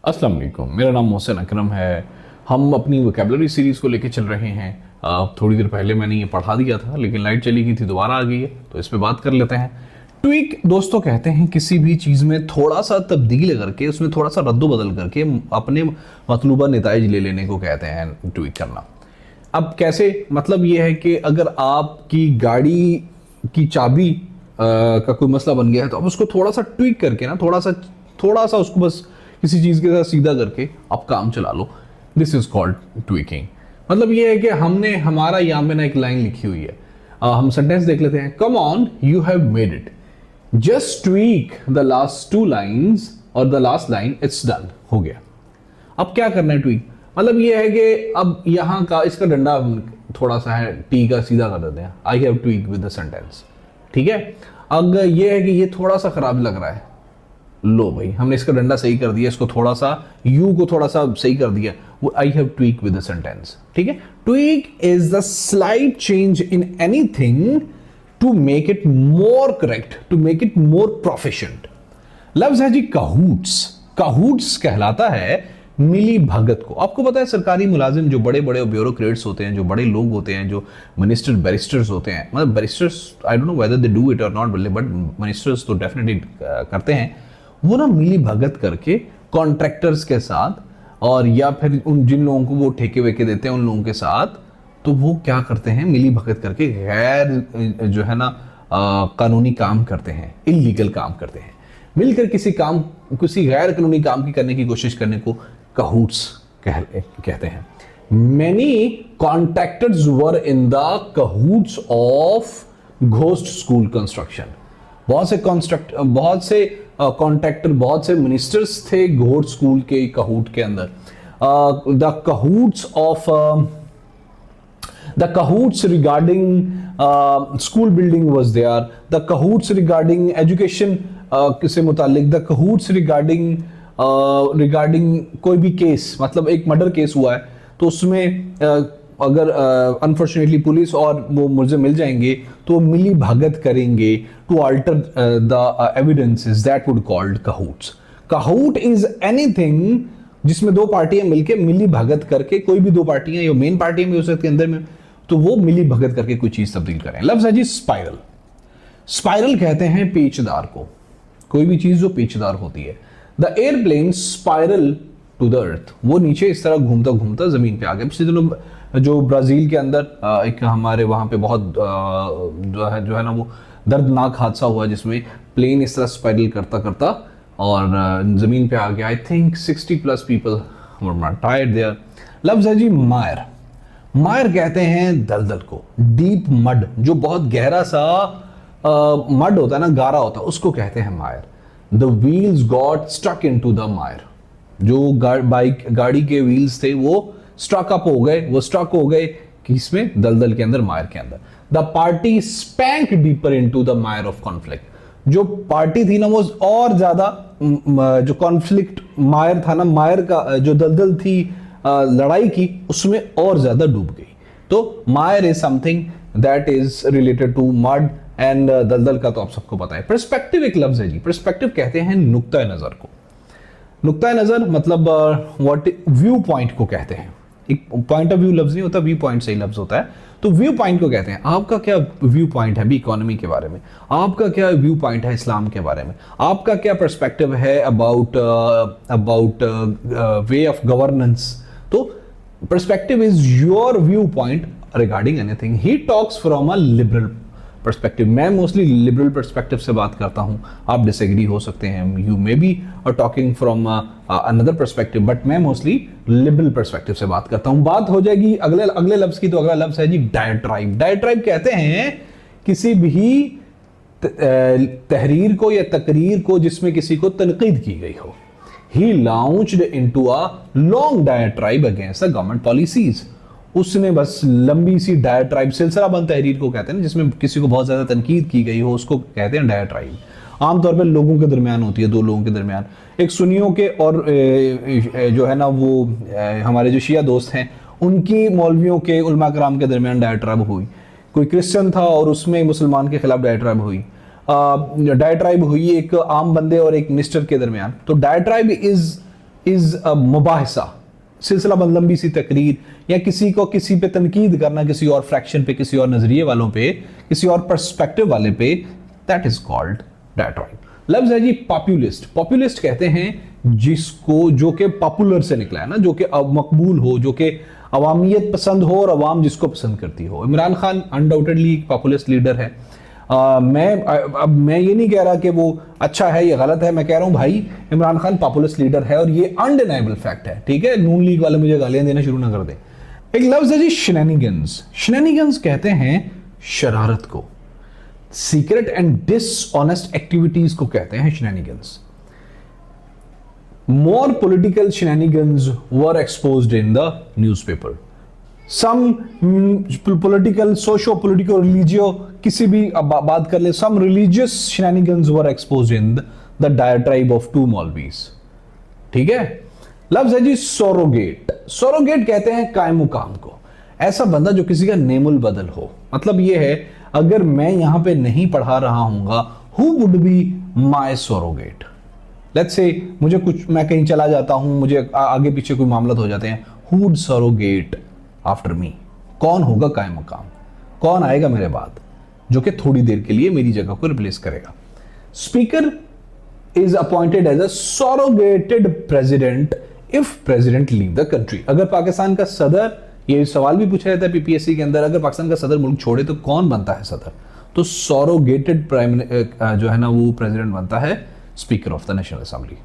अस्सलाम वालेकुम, मेरा नाम मोहसिन अकरम है। हम अपनी वोकैबुलरी सीरीज़ को लेके चल रहे हैं। थोड़ी देर पहले मैंने ये पढ़ा दिया था, लेकिन लाइट चली गई थी, दोबारा आ गई है, तो इस पे बात कर लेते हैं। ट्वीक दोस्तों कहते हैं किसी भी चीज़ में थोड़ा सा तब्दील करके, उसमें थोड़ा सा रद्दो बदल करके अपने मतलूबा नताइज ले लेने को कहते हैं ट्वीक करना। अब कैसे, मतलब ये है कि अगर आपकी गाड़ी की चाबी का कोई मसला बन गया है, तो आप उसको थोड़ा सा ट्वीक करके ना, थोड़ा सा उसको बस किसी चीज़ के साथ सीधा करके आप काम चला लो। This is called tweaking. मतलब ये है कि हमने हमारा यहाँ पे ना एक लाइन लिखी हुई है। हम सेंटेंस देख लेते हैं। Come on, you have made it, just tweak the last two lines और the last line, it's done, हो गया। अब क्या करना है ट्वीक, मतलब ये है कि अब यहाँ का इसका डंडा थोड़ा सा है, टी का सीधा कर देते हैं। आई have tweak with the sentence, ठीक है। अगर ये है कि ये थोड़ा सा खराब लग रहा है, लो भाई हमने इसका डंडा सही कर दिया, इसको थोड़ा सा यू को थोड़ा सा सही कर दिया, वो I have tweak with the sentence, ठीक है। Tweak is the slight change in anything to make it more correct, to make it more proficient. लफ्ज है जी कहूट्स। कहूट्स कहलाता है मिली भगत को। आपको पता है सरकारी मुलाजिम जो बड़े बड़े ब्यूरोक्रेट्स होते हैं, जो बड़े लोग होते हैं, जो मिनिस्टर बैरिस्टर्स होते हैं, मतलब barrister's I don't know whether they do it और नॉट, बट मिनिस्टर्स तो डेफिनेटली करते हैं। वो ना मिली भगत करके कॉन्ट्रैक्टर्स के साथ, और या फिर उन जिन लोगों को वो ठेके वेके देते हैं उन लोगों के साथ, तो वो क्या करते हैं, मिली भगत करके गैर जो है ना कानूनी काम करते हैं, इलीगल काम करते हैं। मिलकर किसी गैर कानूनी काम की करने की कोशिश करने को कहूट्स कहते हैं। Many contractors were in the cahoots of ghost school construction. बहुत से कॉन्ट्रैक्टर, बहुत से मिनिस्टर्स थे घोस्ट स्कूल के कहूट के अंदर। The cahoots regarding school building was there. The cahoots regarding education से मुतालिक, the cahoots regarding कोई भी केस, मतलब एक मर्डर केस हुआ है तो उसमें अगर अनफॉर्चुनेटली पुलिस और वो मुझे मिल जाएंगे तो मिली भगत करेंगे to alter the evidences, that would called cahoots. Cahoot is anything जिसमें दो पार्टियां मिलके मिली भगत करके, कोई भी दो पार्टियां या मेन पार्टी में हो सकती है अंदर में, तो वो मिली भगत करके कोई चीज तब्दील करें। लफ्ज है जी स्पाइरल। स्पाइरल कहते हैं पेचदार को, कोई भी चीज जो पेचदार होती है। The airplane spiral to the earth, वो नीचे इस तरह घूमता घूमता जमीन पे आ गया। पिछले दिनों जो ब्राजील के अंदर एक हमारे वहां पे बहुत जो है ना वो दर्दनाक हादसा हुआ, जिसमें प्लेन इस तरह स्पाइरल करता करता और जमीन पे आ गया। I think 60+ people tired there. लफ्ज है जी मायर। मायर कहते हैं दलदल को, डीप मड, जो बहुत गहरा सा मड होता है ना, गारा होता है, उसको कहते हैं mire. The wheels got stuck into the mire, जो गाड़ी के व्हील्स थे वो स्ट्रक अप हो गए, वो स्ट्रक हो गए किसमें, दलदल के अंदर, मायर के अंदर। The party spank deeper into the Mayar of conflict, जो पार्टी थी ना वो और ज्यादा, जो कॉन्फ्लिक्ट मायर था ना, मायर का जो दलदल थी लड़ाई की, उसमें और ज्यादा डूब गई। तो mire is something that is related to mud and दलदल का तो आप सबको पता है। पर्सपेक्टिव एक लफ्ज है जी। पर्सपेक्टिव कहते हैं नुक्ता नजर को। नुक्ता नजर मतलब व्हाट व्यू पॉइंट को कहते हैं। एक पॉइंट ऑफ व्यू लफ्ज नहीं होता, व्यू पॉइंट सही लफ्ज होता है। तो व्यू पॉइंट को कहते हैं। आपका क्या व्यू पॉइंट है भी इकोनॉमी के बारे में, आपका क्या व्यू पॉइंट है इस्लाम के बारे में, आपका क्या पर्सपेक्टिव है अबाउट वे ऑफ गवर्नेंस। तो perspective is your view point regarding anything. He talks from a liberal perspective. मैं मोस्टली लिबरल पर्सपेक्टिव से बात करता हूं, आप डिसएग्री हो सकते हैं, you may be talking from another perspective, but मैं मोस्टली लिबरल पर्सपेक्टिव से बात करता हूं। बात हो जाएगी अगले लफ्ज की, तो अगला लफ्ज है जी डायट्राइब। डायट्राइब कहते हैं किसी भी तहरीर को या तकरीर को जिसमें किसी को तनकीद की गई हो। He launched into a long diatribe against the government policies. उसने बस लंबी सी डायट्राइब, सिलसिलाबंद तहरीर को कहते हैं ना, जिसमें किसी को बहुत ज्यादा तनकीद की गई हो, उसको कहते हैं डायट्राइब। आमतौर पर लोगों के दरमियान होती है, दो लोगों के दरमियान, एक सुन्नियों के और जो है ना वो हमारे जो शिया दोस्त हैं उनकी मौलवियों के, उलमा कराम के दरमियान डायट्राइब हुई। कोई क्रिश्चियन था और उसमें मुसलमान के खिलाफ डायट्राइब हुई। डायट्राइब हुई एक आम बंदे और एक मिनिस्टर के दरमियान। तो डायट्राइब इज इज अ मुबाहिसा, सिलसिला बंद लंबी सी तकरीर, या किसी को किसी पे तनकीद करना, किसी और फ्रैक्शन पे, किसी और नजरिए वालों पे, किसी और पर्सपेक्टिव वाले पे, दैट इज कॉल्ड डायट्राइब। लफ्ज है जी पॉपुलिस्ट। पॉपुलिस्ट कहते हैं जिसको, जो कि पॉपुलर से निकला है ना, जो कि मकबूल हो, जो कि अवामियत पसंद हो और अवाम जिसको पसंद करती हो। इमरान खान अनडाउटेडली एक पॉपुलिस्ट लीडर है। मैं ये नहीं कह रहा कि वो अच्छा है या गलत है, मैं कह रहा हूं भाई इमरान खान पॉपुलिस्ट लीडर है और ये अनडिनाइबल फैक्ट है, ठीक है। नून लीग वाले मुझे गालियां देना शुरू ना कर दें। एक लफ्ज है जी शेनेनिगन्स। शेनेनिगन्स कहते हैं शरारत को, सीक्रेट एंड डिसऑनेस्ट एक्टिविटीज को कहते हैं shenanigans. More political shenanigans were exposed in the newspaper. Some political, socio political, religio, किसी भी बात कर ले, some religious shenanigans were exposed in the diatribe of two maulvis, ठीक है। लफ्ज है जी सोरोगेट। सोरोगेट कहते हैं कायम मुकाम को, ऐसा बंदा जो किसी का नेमुल बदल हो। मतलब ये है, अगर मैं यहां पे नहीं पढ़ा रहा हूंगा, who would be my surrogate. Let's say मुझे कुछ, मैं कहीं चला जाता हूं, मुझे आगे पीछे कोई मामला हो जाते हैं, who would surrogate after me, कौन होगा कायम मुकाम, कौन आएगा मेरे बाद जो कि थोड़ी देर के लिए मेरी जगह को रिप्लेस करेगा। Speaker is appointed as a surrogated president if president leave the country. अगर पाकिस्तान का सदर, ये सवाल भी पूछा जाता है पीपीएससी के अंदर, अगर पाकिस्तान का सदर मुल्क छोड़े तो कौन बनता है सदर, तो सोरोगेटेड प्राइम जो है ना वो प्रेसिडेंट बनता है speaker of the national assembly.